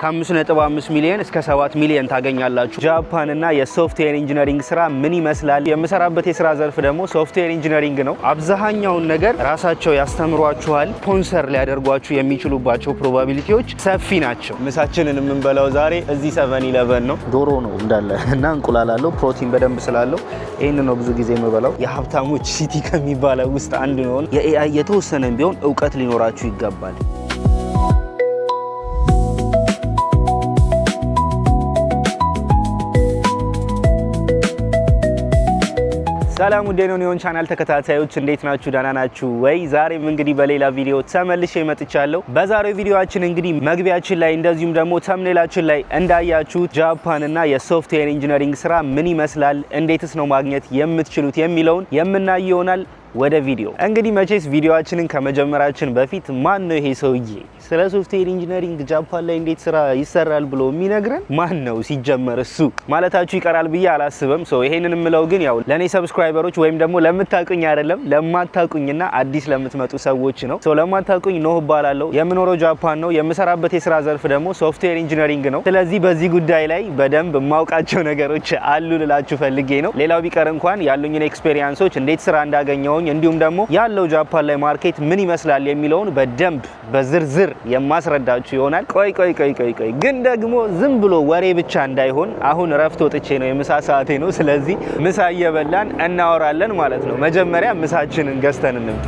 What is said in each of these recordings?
ከ5.5 ሚሊዮን እስከ 7 ሚሊዮን ታገኛላችሁ። ጃፓን እና የሶፍትዌር ኢንጂነሪንግ ስራ ምን ይመስላል? የምሰራበት የስራ ዘርፍ ደግሞ ሶፍትዌር ኢንጂነሪንግ ነው። አብዛኛውን ነገር ራሳቸው ያስተምሯችኋል። ስፖንሰር ሊያደርጓችሁ የሚችሉባቸው ፕሮባቢሊቲዎች ሰፊ ናቸው። ምሳችንን የምንበላው ዛሬ እዚህ 7-11 ነው። ዶሮ ነው እንዳለ እና እንቁላል አለው። ፕሮቲን በደንብ ስላለው ይህን ነው ብዙ ጊዜ የምበላው። የሀብታሞች ሲቲ ከሚባለው ውስጥ አንዱ ነው። የኤአይ የተወሰነም ቢሆን እውቀት ሊኖራችሁ ይገባል። ሰላም ውድ የኒዮን ቻናል ተከታታዮች እንዴት ናችሁ? ደህና ናችሁ ወይ? ዛሬም እንግዲህ በሌላ ቪዲዮ ተመልሼ መጥቻለሁ። በዛሬው ቪዲዮአችን እንግዲህ መግቢያችን ላይ እንደዚሁም ደግሞ ተምኔላችን ላይ እንዳያችሁት ጃፓን እና የሶፍትዌር ኢንጂነሪንግ ስራ ምን ይመስላል፣ እንዴትስ ነው ማግኘት የምትችሉት የሚለውን የምናይ ይሆናል። ወደ ቪዲዮ እንግዲህ መቼስ ቪዲዮአችንን ከመጀመራችን በፊት ማን ነው ይሄ ሰውዬ ስለ ሶፍትዌር ኢንጂነሪንግ ጃፓን ላይ እንዴት ስራ ይሰራል ብሎ የሚነግረን ማን ነው ሲጀመር እሱ ማለታችሁ ይቀራል ብዬ አላስብም። ይሄንን የምለው ግን ያው ለኔ ሰብስክራይበሮች ወይም ደግሞ ለምታቁኝ አይደለም ለማታቁኝና አዲስ ለምትመጡ ሰዎች ነው። ለማታቁኝ ኖህ እባላለሁ። የምኖረው ጃፓን ነው። የምሰራበት የስራ ዘርፍ ደግሞ ሶፍትዌር ኢንጂነሪንግ ነው። ስለዚህ በዚህ ጉዳይ ላይ በደንብ የማውቃቸው ነገሮች አሉ ልላችሁ ፈልጌ ነው። ሌላው ቢቀር እንኳን ያሉኝን ኤክስፔሪያንሶች እንዴት ስራ እንዳገኘው እንዲሁም ደግሞ ያለው ጃፓን ላይ ማርኬት ምን ይመስላል የሚለውን በደንብ በዝርዝር የማስረዳችሁ ይሆናል። ቆይ ግን ደግሞ ዝም ብሎ ወሬ ብቻ እንዳይሆን አሁን እረፍት ወጥቼ ነው፣ የምሳ ሰዓቴ ነው። ስለዚህ ምሳ እየበላን እናወራለን ማለት ነው። መጀመሪያ ምሳችንን ገዝተን እንምጣ።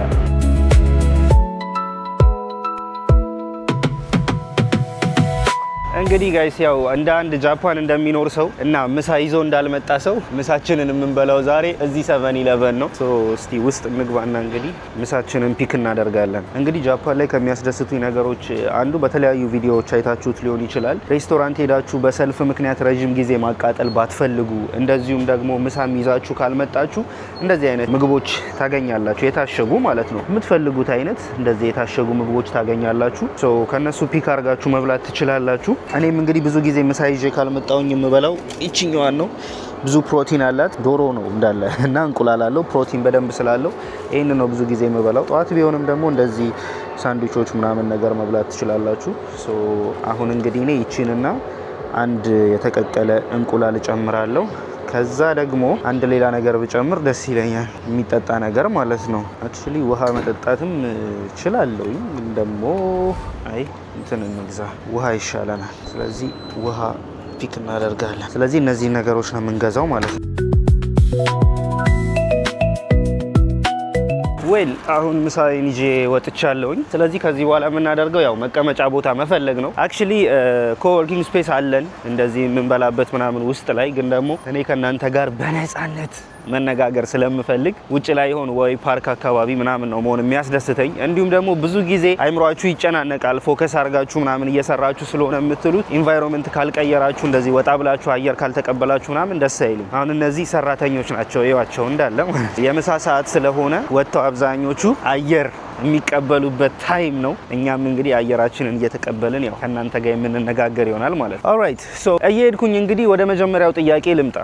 እንግዲህ ጋይስ ያው እንደ አንድ ጃፓን እንደሚኖር ሰው እና ምሳ ይዞ እንዳልመጣ ሰው ምሳችንን የምንበላው ዛሬ እዚህ 7-11 ነው። እስቲ ውስጥ እንግባና እንግዲህ ምሳችንን ፒክ እናደርጋለን። እንግዲህ ጃፓን ላይ ከሚያስደስቱኝ ነገሮች አንዱ በተለያዩ ቪዲዮዎች አይታችሁት ሊሆን ይችላል። ሬስቶራንት ሄዳችሁ በሰልፍ ምክንያት ረጅም ጊዜ ማቃጠል ባትፈልጉ፣ እንደዚሁም ደግሞ ምሳም ይዛችሁ ካልመጣችሁ እንደዚህ አይነት ምግቦች ታገኛላችሁ። የታሸጉ ማለት ነው። የምትፈልጉት አይነት እንደዚህ የታሸጉ ምግቦች ታገኛላችሁ። ከነሱ ፒክ አድርጋችሁ መብላት ትችላላችሁ። እኔም እንግዲህ ብዙ ጊዜ ምሳ ይዤ ካልመጣሁኝ የምበላው ይችኛዋን ነው። ብዙ ፕሮቲን አላት። ዶሮ ነው እንዳለ እና እንቁላል አለው። ፕሮቲን በደንብ ስላለው ይሄን ነው ብዙ ጊዜ የምበላው። ጠዋት ቢሆንም ደግሞ እንደዚህ ሳንድዊቾች ምናምን ነገር መብላት ትችላላችሁ። አሁን እንግዲህ እኔ ይቺንና አንድ የተቀቀለ እንቁላል እጨምራለሁ። ከዛ ደግሞ አንድ ሌላ ነገር ብጨምር ደስ ይለኛል፣ የሚጠጣ ነገር ማለት ነው። አክቹሊ ውሃ መጠጣትም እችላለሁ፣ ግን ደግሞ አይ እንትን እንግዛ፣ ውሃ ይሻለናል። ስለዚህ ውሃ ፒክ እናደርጋለን። ስለዚህ እነዚህ ነገሮች ነው የምንገዛው ማለት ነው። አሁን ምሳዬን ይዤ ወጥቻለሁኝ። ስለዚህ ከዚህ በኋላ የምናደርገው ያው መቀመጫ ቦታ መፈለግ ነው። አክቹሊ ኮወርኪንግ ስፔስ አለን እንደዚህ የምንበላበት ምናምን ውስጥ ላይ፣ ግን ደግሞ እኔ ከእናንተ ጋር በነፃነት መነጋገር ስለምፈልግ ውጭ ላይ ሆን ወይ ፓርክ አካባቢ ምናምን ነው መሆን የሚያስደስተኝ። እንዲሁም ደግሞ ብዙ ጊዜ አይምሯችሁ ይጨናነቃል፣ ፎከስ አድርጋችሁ ምናምን እየሰራችሁ ስለሆነ የምትሉት ኢንቫይሮንመንት ካልቀየራችሁ፣ እንደዚህ ወጣ ብላችሁ አየር ካልተቀበላችሁ ምናምን ደስ አይልም። አሁን እነዚህ ሰራተኞች ናቸው፣ ይዋቸው እንዳለ የምሳ ሰዓት ስለሆነ ወጥተው አብዛኞቹ አየር የሚቀበሉበት ታይም ነው። እኛም እንግዲህ አየራችንን እየተቀበልን ያው ከእናንተ ጋር የምንነጋገር ይሆናል ማለት ነው። ኦልራይት እየሄድኩኝ እንግዲህ ወደ መጀመሪያው ጥያቄ ልምጣ።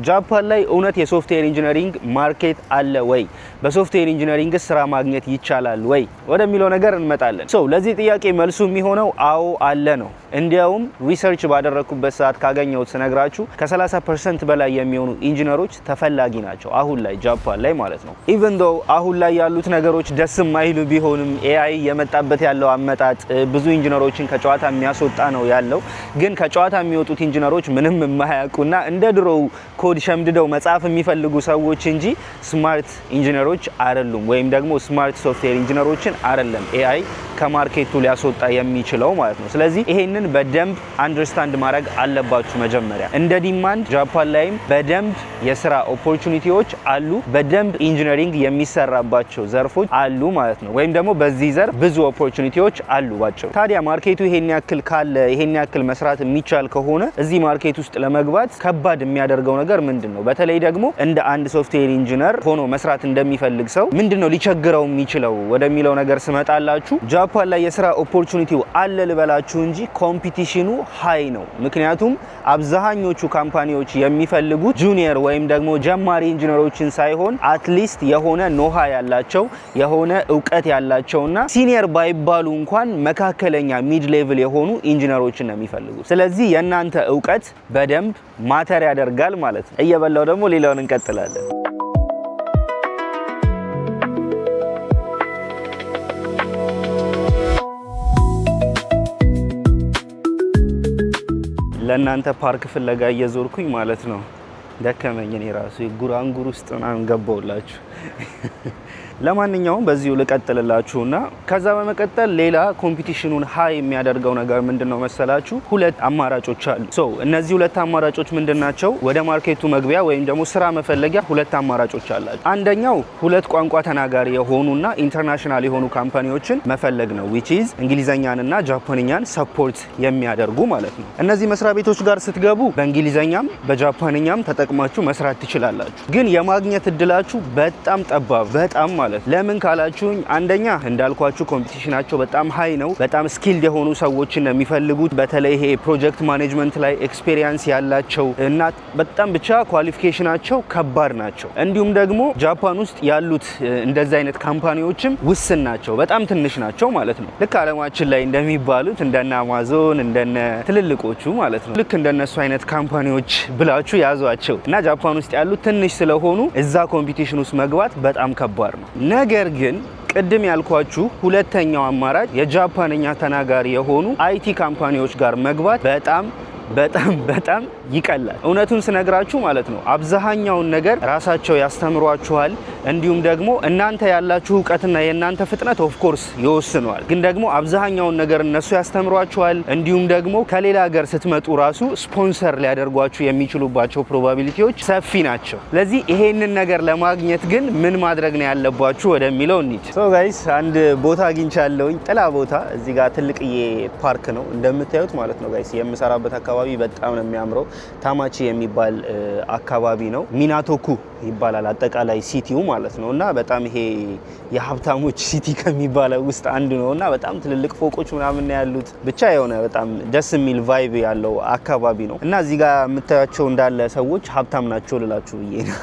ጃፓን ላይ እውነት የሶፍትዌር ኢንጂነሪንግ ማርኬት አለ ወይ? በሶፍትዌር ኢንጂነሪንግ ስራ ማግኘት ይቻላል ወይ ወደሚለው ነገር እንመጣለን። ለዚህ ጥያቄ መልሱ የሚሆነው አዎ አለ ነው። እንዲያውም ሪሰርች ባደረኩበት ሰዓት ካገኘሁት ስነግራችሁ ከ30% በላይ የሚሆኑ ኢንጂነሮች ተፈላጊ ናቸው አሁን ላይ ጃፓን ላይ ማለት ነው። ኢቭን ዶ አሁን ላይ ያሉት ነገሮች ደስ የማይሉ ቢሆንም ኤአይ የመጣበት ያለው አመጣጥ ብዙ ኢንጂነሮችን ከጨዋታ የሚያስወጣ ነው ያለው። ግን ከጨዋታ የሚወጡት ኢንጂነሮች ምንም የማያውቁና እንደ ድሮው ኮድ ሸምድደው መጻፍ የሚፈልጉ ሰዎች እንጂ ስማርት ኢንጂነሮች አይደሉም፣ ወይም ደግሞ ስማርት ሶፍትዌር ኢንጂነሮችን አይደለም ኤአይ ከማርኬቱ ሊያስወጣ የሚችለው ማለት ነው። ስለዚህ ይሄንን በደንብ አንደርስታንድ ማድረግ አለባችሁ። መጀመሪያ እንደ ዲማንድ ጃፓን ላይም በደንብ የስራ ኦፖርቹኒቲዎች አሉ፣ በደንብ ኢንጂነሪንግ የሚሰራባቸው ዘርፎች አሉ ማለት ነው። ወይም ደግሞ በዚህ ዘርፍ ብዙ ኦፖርቹኒቲዎች አሉ ባጭሩ። ታዲያ ማርኬቱ ይሄን ያክል ካለ፣ ይሄን ያክል መስራት መስራት የሚቻል ከሆነ እዚህ ማርኬት ውስጥ ለመግባት ከባድ የሚያደርገው ነገር ምንድነው? በተለይ ደግሞ እንደ አንድ ሶፍትዌር ኢንጂነር ሆኖ መስራት እንደሚፈልግ ሰው ምንድነው ሊቸግረው የሚችለው ወደሚለው ነገር ስመጣላችሁ ጃፓን ላይ የስራ ኦፖርቹኒቲው አለ ልበላችሁ እንጂ ኮምፒቲሽኑ ሃይ ነው። ምክንያቱም አብዛኞቹ ካምፓኒዎች የሚፈልጉት ጁኒየር ወይም ደግሞ ጀማሪ ኢንጂነሮችን ሳይሆን አትሊስት የሆነ ኖሃ ያላቸው የሆነ እውቀት ያላቸውና ሲኒየር ባይባሉ እንኳን መካከለኛ ሚድ ሌቭል የሆኑ ኢንጂነሮችን ነው የሚፈልጉት። ስለዚህ የእናንተ እውቀት በደንብ ማተር ያደርጋል ማለት ነው። እየበላው ደግሞ ሌላውን እንቀጥላለን። ለእናንተ ፓርክ ፍለጋ እየዞርኩኝ ማለት ነው። ደከመኝ እኔ ራሱ ጉራንጉር ውስጥ ምናምን ገባውላችሁ። ለማንኛውም በዚሁ ልቀጥልላችሁና ከዛ በመቀጠል ሌላ ኮምፒቲሽኑን ሃይ የሚያደርገው ነገር ምንድነው መሰላችሁ? ሁለት አማራጮች አሉ። እነዚህ ሁለት አማራጮች ምንድናቸው? ወደ ማርኬቱ መግቢያ ወይም ደግሞ ስራ መፈለጊያ ሁለት አማራጮች አላችሁ። አንደኛው ሁለት ቋንቋ ተናጋሪ የሆኑና ኢንተርናሽናል የሆኑ ካምፓኒዎችን መፈለግ ነው which is እንግሊዘኛንና ጃፓንኛን ሰፖርት የሚያደርጉ ማለት ነው። እነዚህ መስሪያ ቤቶች ጋር ስትገቡ በእንግሊዘኛም በጃፓንኛም ተጠቅማችሁ መስራት ትችላላችሁ። ግን የማግኘት እድላችሁ በጣም ጠባብ በጣም ማለት ለምን ካላችሁኝ አንደኛ እንዳልኳችሁ ኮምፒቲሽናቸው በጣም ሃይ ነው። በጣም ስኪልድ የሆኑ ሰዎችን ነው የሚፈልጉት። በተለይ ይሄ ፕሮጀክት ማኔጅመንት ላይ ኤክስፔሪየንስ ያላቸው እና በጣም ብቻ ኳሊፊኬሽናቸው ከባድ ናቸው። እንዲሁም ደግሞ ጃፓን ውስጥ ያሉት እንደዚህ አይነት ካምፓኒዎችም ውስን ናቸው፣ በጣም ትንሽ ናቸው ማለት ነው። ልክ አለማችን ላይ እንደሚባሉት እንደነ አማዞን እንደነ ትልልቆቹ ማለት ነው። ልክ እንደነሱ አይነት ካምፓኒዎች ብላችሁ ያዟቸው እና ጃፓን ውስጥ ያሉት ትንሽ ስለሆኑ እዛ ኮምፒቲሽን ውስጥ መግባት በጣም ከባድ ነው። ነገር ግን ቅድም ያልኳችሁ ሁለተኛው አማራጭ የጃፓንኛ ተናጋሪ የሆኑ አይቲ ካምፓኒዎች ጋር መግባት በጣም ይቀላል። እውነቱን ስነግራችሁ ማለት ነው። አብዛኛውን ነገር ራሳቸው ያስተምሯችኋል። እንዲሁም ደግሞ እናንተ ያላችሁ እውቀትና የእናንተ ፍጥነት ኦፍ ኮርስ ይወስነዋል። ግን ደግሞ አብዛኛውን ነገር እነሱ ያስተምሯችኋል። እንዲሁም ደግሞ ከሌላ ሀገር ስትመጡ ራሱ ስፖንሰር ሊያደርጓችሁ የሚችሉባቸው ፕሮባቢሊቲዎች ሰፊ ናቸው። ስለዚህ ይሄንን ነገር ለማግኘት ግን ምን ማድረግ ነው ያለባችሁ ወደሚለው እንሂድ። ጋይስ አንድ ቦታ አግኝቻለሁኝ፣ ጥላ ቦታ። እዚህ ጋር ትልቅዬ ፓርክ ነው እንደምታዩት ማለት ነው ጋይስ። የምሰራበት አካባቢ በጣም ነው የሚያምረው። ታማቺ የሚባል አካባቢ ነው። ሚናቶኩ ይባላል አጠቃላይ ሲቲው ማለት ነው። እና በጣም ይሄ የሀብታሞች ሲቲ ከሚባለው ውስጥ አንዱ ነው። እና በጣም ትልልቅ ፎቆች ምናምን ያሉት ብቻ የሆነ በጣም ደስ የሚል ቫይብ ያለው አካባቢ ነው። እና እዚህ ጋር የምታያቸው እንዳለ ሰዎች ሀብታም ናቸው ልላችሁ ብዬ ነው።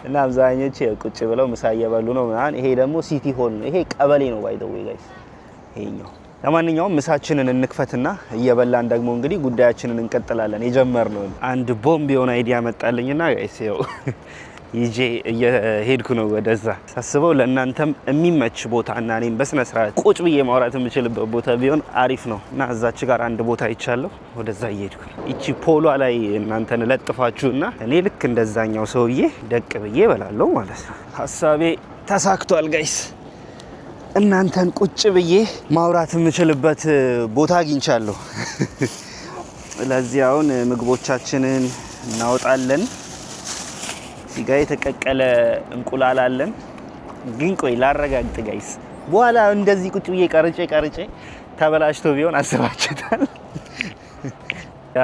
እና አብዛኞቹ ቁጭ ብለው ምሳ እየበሉ ነው ምናምን። ይሄ ደግሞ ሲቲ ሆል ነው። ይሄ ቀበሌ ነው ባይ ዘ ዌይ ጋይስ ይሄኛው። ለማንኛውም ምሳችንን እንክፈትና እየበላን ደግሞ እንግዲህ ጉዳያችንን እንቀጥላለን። የጀመርነውን አንድ ቦምብ የሆነ አይዲያ መጣልኝና ጋይስ ይኸው ይዤ እየሄድኩ ነው ወደዛ። ሳስበው ለእናንተም የሚመች ቦታ እና እኔም በስነ ስርዓት ቁጭ ብዬ ማውራት የምችልበት ቦታ ቢሆን አሪፍ ነው። እና እዛች ጋር አንድ ቦታ ይቻለሁ፣ ወደዛ እየሄድኩ ነው። ይቺ ፖሏ ላይ እናንተን ለጥፋችሁና እኔ ልክ እንደዛኛው ሰውዬ ደቅ ብዬ እበላለሁ ማለት ነው። ሀሳቤ ተሳክቷል ጋይስ። እናንተን ቁጭ ብዬ ማውራት የምችልበት ቦታ አግኝቻለሁ። ስለዚህ አሁን ምግቦቻችንን እናወጣለን። እዚህ ጋር የተቀቀለ እንቁላል አለን። ግን ቆይ ላረጋግጥ ጋይስ፣ በኋላ እንደዚህ ቁጭ ብዬ ቀርጬ ተበላሽቶ ቢሆን አስባችሁታል?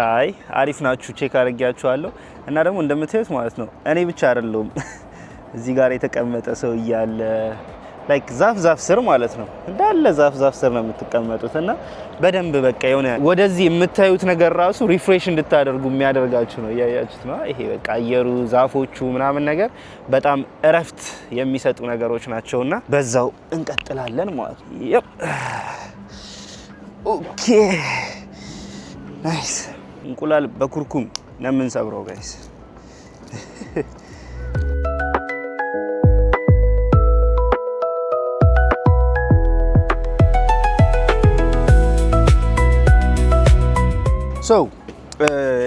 አይ አሪፍ ናችሁ፣ ቼክ አድርጌያችኋለሁ። እና ደግሞ እንደምታዩት ማለት ነው እኔ ብቻ አይደለሁም እዚህ ጋር የተቀመጠ ሰው እያለ ላይክ ዛፍ ስር ማለት ነው። እንዳለ ዛፍ ስር ነው የምትቀመጡት እና በደንብ በቃ የሆነ ወደዚህ የምታዩት ነገር ራሱ ሪፍሬሽ እንድታደርጉ የሚያደርጋችሁ ነው። እያያችሁት ነው። ይሄ በቃ አየሩ፣ ዛፎቹ ምናምን ነገር በጣም እረፍት የሚሰጡ ነገሮች ናቸውና በዛው እንቀጥላለን ማለት ነው። ይፕ ኦኬ ናይስ። እንቁላል በኩርኩም ነው የምንሰብረው ጋይስ።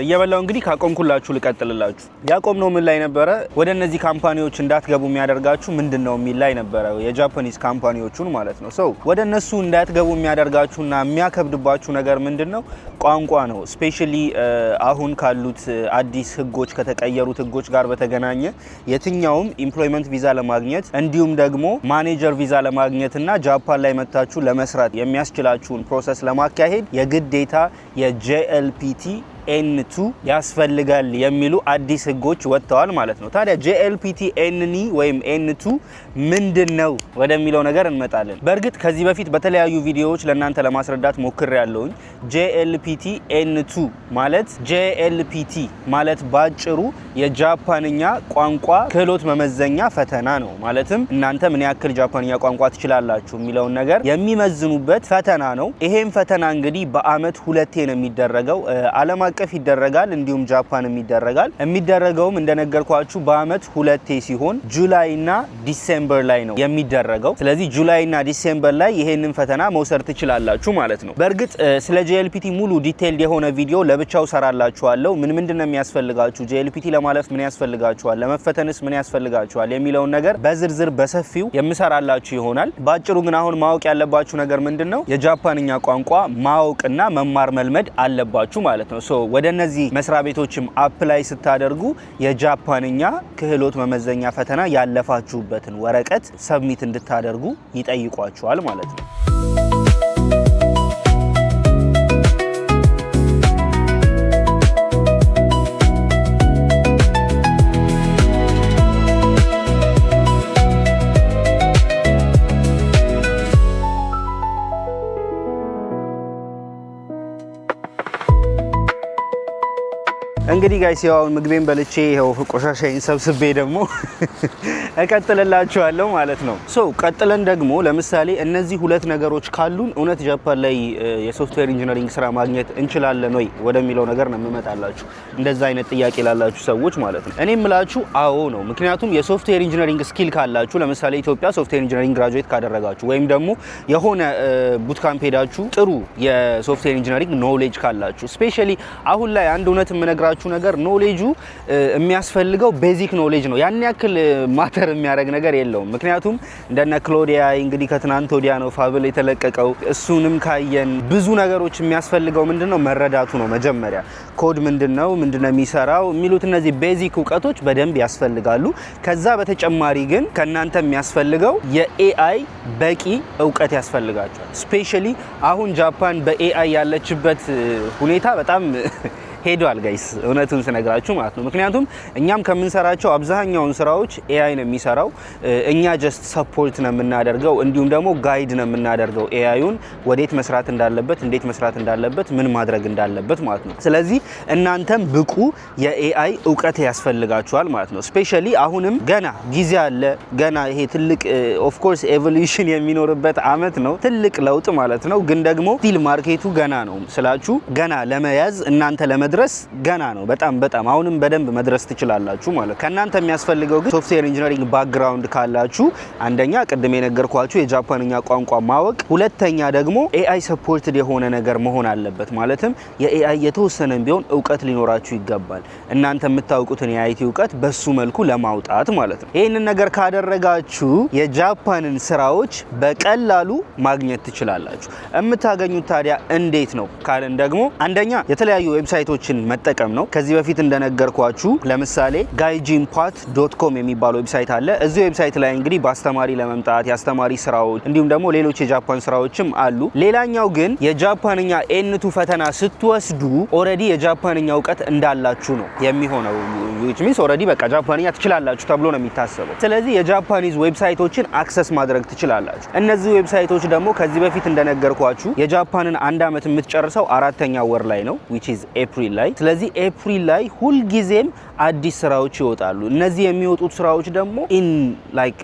እየበላው እንግዲህ ካቆምኩላችሁ ልቀጥልላችሁ። ያቆምነው ምን ላይ ነበረ? ወደ እነዚህ ካምፓኒዎች እንዳትገቡ የሚያደርጋችሁ ምንድነው የሚል ላይ ነበረ፣ የጃፓኒዝ ካምፓኒዎቹን ማለት ነው። ሰው ወደ እነሱ እንዳትገቡ የሚያደርጋችሁና የሚያከብድባችሁ ነገር ምንድነው? ቋንቋ ነው። ስፔሻሊ አሁን ካሉት አዲስ ህጎች ከተቀየሩት ህጎች ጋር በተገናኘ የትኛውም ኢምፕሎይመንት ቪዛ ለማግኘት እንዲሁም ደግሞ ማኔጀር ቪዛ ለማግኘትና ጃፓን ላይ መታችሁ ለመስራት የሚያስችላችሁን ፕሮሰስ ለማካሄድ የግዴታ የጄኤልፒቲ N2 ያስፈልጋል የሚሉ አዲስ ህጎች ወጥተዋል ማለት ነው። ታዲያ JLPT NE ወይም N2 ምንድነው ወደሚለው ነገር እንመጣለን። በእርግጥ ከዚህ በፊት በተለያዩ ቪዲዮዎች ለእናንተ ለማስረዳት ሞክሬያለሁኝ። JLPT N2 ማለት JLPT ማለት ባጭሩ የጃፓንኛ ቋንቋ ክህሎት መመዘኛ ፈተና ነው። ማለትም እናንተ ምን ያክል ጃፓንኛ ቋንቋ ትችላላችሁ የሚለውን ነገር የሚመዝኑበት ፈተና ነው። ይሄም ፈተና እንግዲህ በአመት 2 ነው የሚደረገው። ዓለም አቀፍ ይደረጋል፣ እንዲሁም ጃፓንም ይደረጋል። የሚደረገውም እንደነገርኳችሁ በአመት 2 ሲሆን ጁላይ እና ዲሴምበር ላይ ነው የሚደረገው። ስለዚህ ጁላይ እና ዲሴምበር ላይ ይሄንን ፈተና መውሰድ ትችላላችሁ ማለት ነው። በእርግጥ ስለ JLPT ሙሉ ዲቴይልድ የሆነ ቪዲዮ ለብቻው ሰራላችኋለሁ። ምንድነው የሚያስፈልጋችሁ፣ JLPT ለማለፍ ምን ያስፈልጋችኋል፣ ለመፈተንስ ምን ያስፈልጋችኋል የሚለውን ነገር በዝርዝር በሰፊው የምሰራላችሁ ይሆናል። ባጭሩ ግን አሁን ማወቅ ያለባችሁ ነገር ምንድነው፣ የጃፓንኛ ቋንቋ ማወቅና መማር መልመድ አለባችሁ ማለት ነው። ወደ እነዚህ መስሪያ ቤቶችም አፕላይ ስታደርጉ የጃፓንኛ ክህሎት መመዘኛ ፈተና ያለፋችሁበትን ወረቀት ሰብሚት እንድታደርጉ ይጠይቋችኋል ማለት ነው። እንግዲህ ጋይስ ያው ምግቤን በልቼ ይሄው ቆሻሻዬን ሰብስቤ ደግሞ እቀጥልላችኋለሁ ማለት ነው። ቀጥለን ደግሞ ለምሳሌ እነዚህ ሁለት ነገሮች ካሉን እውነት ጃፓን ላይ የሶፍትዌር ኢንጂነሪንግ ስራ ማግኘት እንችላለን ወይ ወደሚለው ነገር ነው የምመጣላችሁ። እንደዛ አይነት ጥያቄ ላላችሁ ሰዎች ማለት ነው። እኔ የምላችሁ አዎ ነው። ምክንያቱም የሶፍትዌር ኢንጂነሪንግ ስኪል ካላችሁ፣ ለምሳሌ ኢትዮጵያ ሶፍትዌር ኢንጂነሪንግ ግራጁዌት ካደረጋችሁ ወይም ደግሞ የሆነ ቡት ካምፕ ሄዳችሁ ጥሩ የሶፍትዌር ኢንጂነሪንግ ኖሌጅ ካላችሁ፣ ስፔሻሊ አሁን ላይ አንድ እውነት የምነግራችሁ ነገር ኖሌጁ የሚያስፈልገው ቤዚክ ኖሌጅ ነው። ያን ያክል ማተር የሚያደርግ ነገር የለውም። ምክንያቱም እንደነ ክሎዲያ እንግዲህ ከትናንት ወዲያ ነው ፋብል የተለቀቀው። እሱንም ካየን ብዙ ነገሮች የሚያስፈልገው ምንድነው መረዳቱ ነው። መጀመሪያ ኮድ ምንድነው የሚሰራው የሚሉት እነዚህ ቤዚክ እውቀቶች በደንብ ያስፈልጋሉ። ከዛ በተጨማሪ ግን ከናንተ የሚያስፈልገው የኤአይ በቂ እውቀት ያስፈልጋቸዋል። ስፔሻሊ አሁን ጃፓን በኤአይ ያለችበት ሁኔታ በጣም ሄዷል ጋይስ፣ እውነቱን ስነግራችሁ ማለት ነው። ምክንያቱም እኛም ከምንሰራቸው አብዛኛውን ስራዎች ኤአይ ነው የሚሰራው። እኛ ጀስት ሰፖርት ነው የምናደርገው፣ እንዲሁም ደግሞ ጋይድ ነው የምናደርገው ኤአዩን ወዴት መስራት እንዳለበት፣ እንዴት መስራት እንዳለበት፣ ምን ማድረግ እንዳለበት ማለት ነው። ስለዚህ እናንተም ብቁ የኤአይ እውቀት ያስፈልጋችኋል ማለት ነው። ስፔሻሊ አሁንም ገና ጊዜ አለ። ገና ይሄ ትልቅ ኦፍ ኮርስ ኤቮሉሽን የሚኖርበት አመት ነው፣ ትልቅ ለውጥ ማለት ነው። ግን ደግሞ ስቲል ማርኬቱ ገና ነው ስላችሁ ገና ለመያዝ እናንተ ለመድረስ ገና ነው። በጣም አሁንም በደንብ መድረስ ትችላላችሁ ማለት። ከናንተ የሚያስፈልገው ግን ሶፍትዌር ኢንጂነሪንግ ባክግራውንድ ካላችሁ አንደኛ ቅድም የነገርኳችሁ የጃፓንኛ ቋንቋ ማወቅ፣ ሁለተኛ ደግሞ ኤአይ ሰፖርትድ የሆነ ነገር መሆን አለበት። ማለትም የኤአይ የተወሰነም ቢሆን እውቀት ሊኖራችሁ ይገባል። እናንተ የምታውቁትን የአይቲ እውቀት በሱ መልኩ ለማውጣት ማለት ነው። ይህንን ነገር ካደረጋችሁ የጃፓንን ስራዎች በቀላሉ ማግኘት ትችላላችሁ። የምታገኙት ታዲያ እንዴት ነው ካለን ደግሞ አንደኛ የተለያዩ ዌብሳይቶችን መጠቀም ነው። ከዚህ በፊት እንደነገርኳችሁ ለምሳሌ gaijinpath.com የሚባል ዌብሳይት አለ። እዚህ ዌብሳይት ላይ እንግዲህ በአስተማሪ ለመምጣት የአስተማሪ ስራዎች እንዲሁም ደግሞ ሌሎች የጃፓን ስራዎችም አሉ። ሌላኛው ግን የጃፓንኛ N2 ፈተና ስትወስዱ ኦሬዲ የጃፓንኛ እውቀት እንዳላችሁ ነው የሚሆነው። which means ኦሬዲ በቃ ጃፓንኛ ትችላላችሁ ተብሎ ነው የሚታሰበው። ስለዚህ የጃፓኒዝ ዌብሳይቶችን አክሰስ ማድረግ ትችላላችሁ። እነዚህ ዌብሳይቶች ደግሞ ከዚህ በፊት እንደነገርኳችሁ የጃፓንን አንድ አመት የምትጨርሰው 4ኛ ወር ላይ ነው which is ኤፕሪል ላይ። ስለዚህ ኤፕሪል ላይ ሁልጊዜም አዲስ ስራዎች ይወጣሉ። እነዚህ የሚወጡት ስራዎች ደግሞ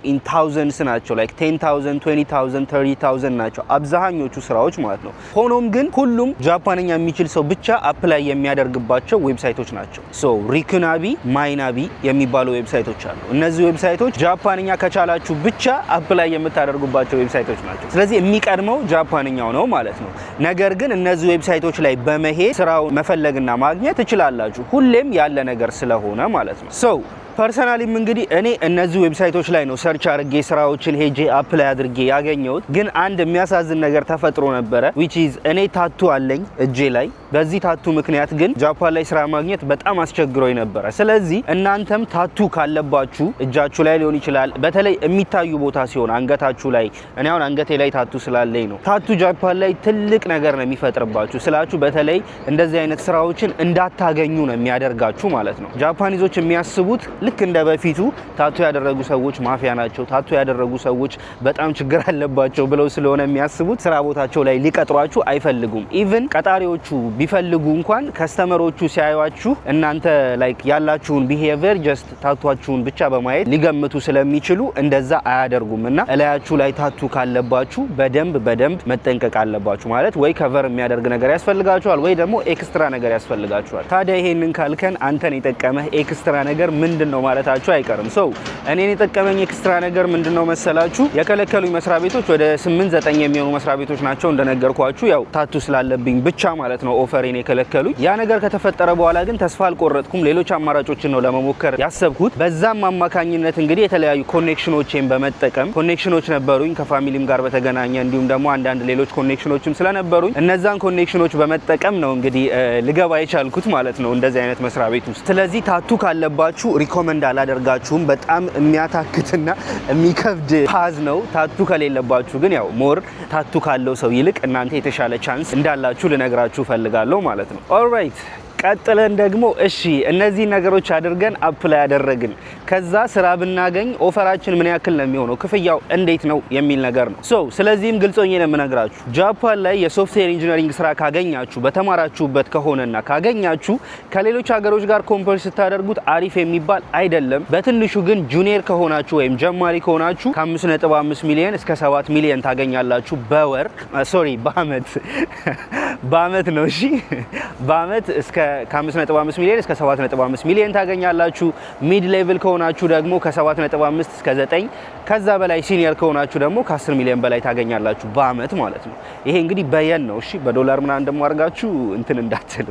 in thousands ናቸው like 10,000 20,000 30,000 ናቸው አብዛኞቹ ስራዎች ማለት ነው። ሆኖም ግን ሁሉም ጃፓንኛ የሚችል ሰው ብቻ አፕላይ የሚያደርግባቸው ዌብሳይቶች ናቸው። ሶ ሪኩናቢ ማይናቢ የሚባሉ ዌብሳይቶች አሉ። እነዚህ ዌብሳይቶች ጃፓንኛ ከቻላችሁ ብቻ አፕላይ የምታደርጉባቸው ዌብሳይቶች ናቸው። ስለዚህ የሚቀድመው ጃፓንኛው ነው ማለት ነው። ነገር ግን እነዚህ ዌብሳይቶች ላይ በመሄድ ስራው መፈለግና ማግኘት ትችላላችሁ። ሁሌም ያለ ነገር ስለሆነ ማለት ነው። ሶ ፐርሰናሊም እንግዲህ እኔ እነዚህ ዌብሳይቶች ላይ ነው ሰርች አድርጌ ስራዎችን ሄጄ አፕላይ አድርጌ ያገኘሁት። ግን አንድ የሚያሳዝን ነገር ተፈጥሮ ነበረ which is እኔ ታቱ አለኝ እጄ ላይ። በዚህ ታቱ ምክንያት ግን ጃፓን ላይ ስራ ማግኘት በጣም አስቸግሮኝ ነበረ። ስለዚህ እናንተም ታቱ ካለባችሁ እጃችሁ ላይ ሊሆን ይችላል፣ በተለይ የሚታዩ ቦታ ሲሆን አንገታችሁ ላይ፣ እኔ አሁን አንገቴ ላይ ታቱ ስላለኝ ነው። ታቱ ጃፓን ላይ ትልቅ ነገር ነው የሚፈጥርባችሁ ስላችሁ፣ በተለይ እንደዚህ አይነት ስራዎችን እንዳታገኙ ነው የሚያደርጋችሁ ማለት ነው። ጃፓኒዞች የሚያስቡት ልክ እንደ በፊቱ ታቱ ያደረጉ ሰዎች ማፊያ ናቸው፣ ታቱ ያደረጉ ሰዎች በጣም ችግር አለባቸው ብለው ስለሆነ የሚያስቡት ስራ ቦታቸው ላይ ሊቀጥሯችሁ አይፈልጉም። ኢቭን ቀጣሪዎቹ ቢፈልጉ እንኳን ከስተመሮቹ ሲያዩአችሁ እናንተ ላይክ ያላችሁን ቢሄቪየር ጀስት ታቱአችሁን ብቻ በማየት ሊገምቱ ስለሚችሉ እንደዛ አያደርጉም። እና እላያችሁ ላይ ታቱ ካለባችሁ በደንብ መጠንቀቅ አለባችሁ። ማለት ወይ ከቨር የሚያደርግ ነገር ያስፈልጋችኋል ወይ ደግሞ ኤክስትራ ነገር ያስፈልጋችኋል። ታዲያ ይሄንን ካልከን አንተን የጠቀመህ ኤክስትራ ነገር ምንድነው ማለታችሁ አይቀርም። ሶ እኔን የጠቀመኝ ኤክስትራ ነገር ምንድነው መሰላችሁ? የከለከሉኝ መስሪያ ቤቶች ወደ 8-9 የሚሆኑ መስሪያ ቤቶች ናቸው እንደነገርኳችሁ፣ ያው ታቱ ስላለብኝ ብቻ ማለት ነው ኦፈሬን የከለከሉኝ። ያ ነገር ከተፈጠረ በኋላ ግን ተስፋ አልቆረጥኩም። ሌሎች አማራጮችን ነው ለመሞከር ያሰብኩት። በዛም አማካኝነት እንግዲህ የተለያዩ ኮኔክሽኖችን በመጠቀም ኮኔክሽኖች ነበሩኝ ከፋሚሊም ጋር በተገናኘ እንዲሁም ደግሞ አንዳንድ ሌሎች ኮኔክሽኖችም ስለነበሩኝ እነዛን ኮኔክሽኖች በመጠቀም ነው እንግዲህ ልገባ የቻልኩት ማለት ነው እንደዚህ አይነት መስሪያ ቤት ውስጥ። ስለዚህ ታቱ ካለባችሁ ሪኮመንድ አላደርጋችሁም። በጣም የሚያታክትና የሚከብድ ፓዝ ነው። ታቱ ከሌለባችሁ ግን ያው ሞር ታቱ ካለው ሰው ይልቅ እናንተ የተሻለ ቻንስ እንዳላችሁ ልነግራችሁ ፈልጋለሁ ማለት ነው። ኦልራይት ቀጥለን ደግሞ እሺ እነዚህ ነገሮች አድርገን አፕላይ ያደረግን ከዛ ስራ ብናገኝ ኦፈራችን ምን ያክል ነው የሚሆነው፣ ክፍያው እንዴት ነው የሚል ነገር ነው። ሶ ስለዚህም ግልጽ ሆኜ ነው የምነግራችሁ። ጃፓን ላይ የሶፍትዌር ኢንጂነሪንግ ስራ ካገኛችሁ በተማራችሁበት ከሆነና ካገኛችሁ ከሌሎች ሀገሮች ጋር ኮምፔር ስታደርጉት አሪፍ የሚባል አይደለም። በትንሹ ግን ጁኒየር ከሆናችሁ ወይም ጀማሪ ከሆናችሁ ከ5.5 ሚሊዮን እስከ 7 ሚሊዮን ታገኛላችሁ በወር በአመት ነው። እሺ በአመት እስከ ከ5.5 ሚሊዮን እስከ 7.5 ሚሊዮን ታገኛላችሁ። ሚድ ሌቭል ከሆናችሁ ደግሞ ከ7.5 እስከ 9፣ ከዛ በላይ ሲኒየር ከሆናችሁ ደግሞ ከ10 ሚሊዮን በላይ ታገኛላችሁ በአመት ማለት ነው። ይሄ እንግዲህ በየን ነው። እሺ በዶላር ምናምን እንደማርጋችሁ እንትን እንዳትሉ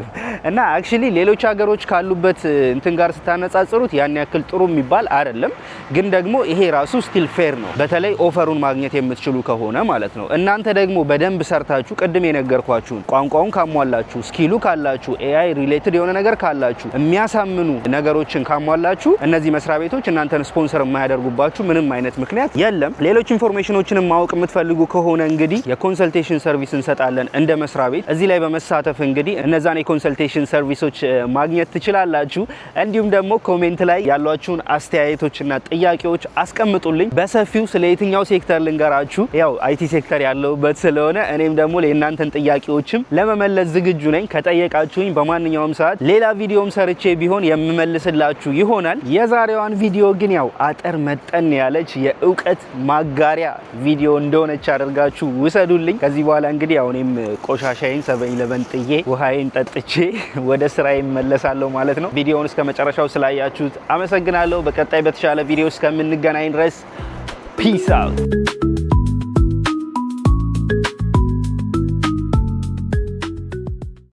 እና አክቹሊ ሌሎች ሀገሮች ካሉበት እንትን ጋር ስታነጻጽሩት ያን ያክል ጥሩ የሚባል አይደለም። ግን ደግሞ ይሄ ራሱ ስቲል ፌር ነው፣ በተለይ ኦፈሩን ማግኘት የምትችሉ ከሆነ ማለት ነው። እናንተ ደግሞ በደንብ ሰርታችሁ ቅድም የነገርኳችሁን ቋንቋውን ካሟላችሁ፣ ስኪሉ ካላችሁ፣ ኤአይ ሪሌትድ የሆነ ነገር ካላችሁ፣ የሚያሳምኑ ነገሮችን ካሟላችሁ እነዚህ መስሪያ ቤቶች እናንተን ስፖንሰር የማያደርጉባችሁ ምንም አይነት ምክንያት የለም። ሌሎች ኢንፎርሜሽኖችንም ማወቅ የምትፈልጉ ከሆነ እንግዲህ የኮንሰልቴሽን ሰርቪስ እንሰጣለን እንደ መስሪያ ቤት። እዚህ ላይ በመሳተፍ እንግዲህ እነዛን የኮንሰልቴሽን ሰርቪሶች ማግኘት ትችላላችሁ። እንዲሁም ደግሞ ኮሜንት ላይ ያሏችሁን አስተያየቶችና ጥያቄዎች አስቀምጡልኝ። በሰፊው ስለ የትኛው ሴክተር ልንገራችሁ፣ ያው አይቲ ሴክተር ያለውበት ስለሆነ እኔም ደግሞ ለእናንተን ጥያቄዎችም ለመመለስ ዝግጁ ነኝ። ከጠየቃችሁኝ በማንኛውም ሰዓት ሌላ ቪዲዮም ሰርቼ ቢሆን የምመልስላችሁ ይሆናል። የዛሬዋን ቪዲዮ ግን ያው አጠር መጠን ያለች የእውቀት ማጋሪያ ቪዲዮ እንደሆነች አድርጋችሁ ውሰዱልኝ። ከዚህ በኋላ እንግዲህ ያው እኔም ቆሻሻዬን 7-11 ጥዬ ውሃዬን ጠጥቼ ወደ ስራዬ እመለሳለሁ ማለት ነው። ቪዲዮውን እስከ መጨረሻው ስላያችሁት አመሰግናለሁ። በቀጣይ በተሻለ ቪዲዮ እስከምንገናኝ ድረስ ፒስ አውት።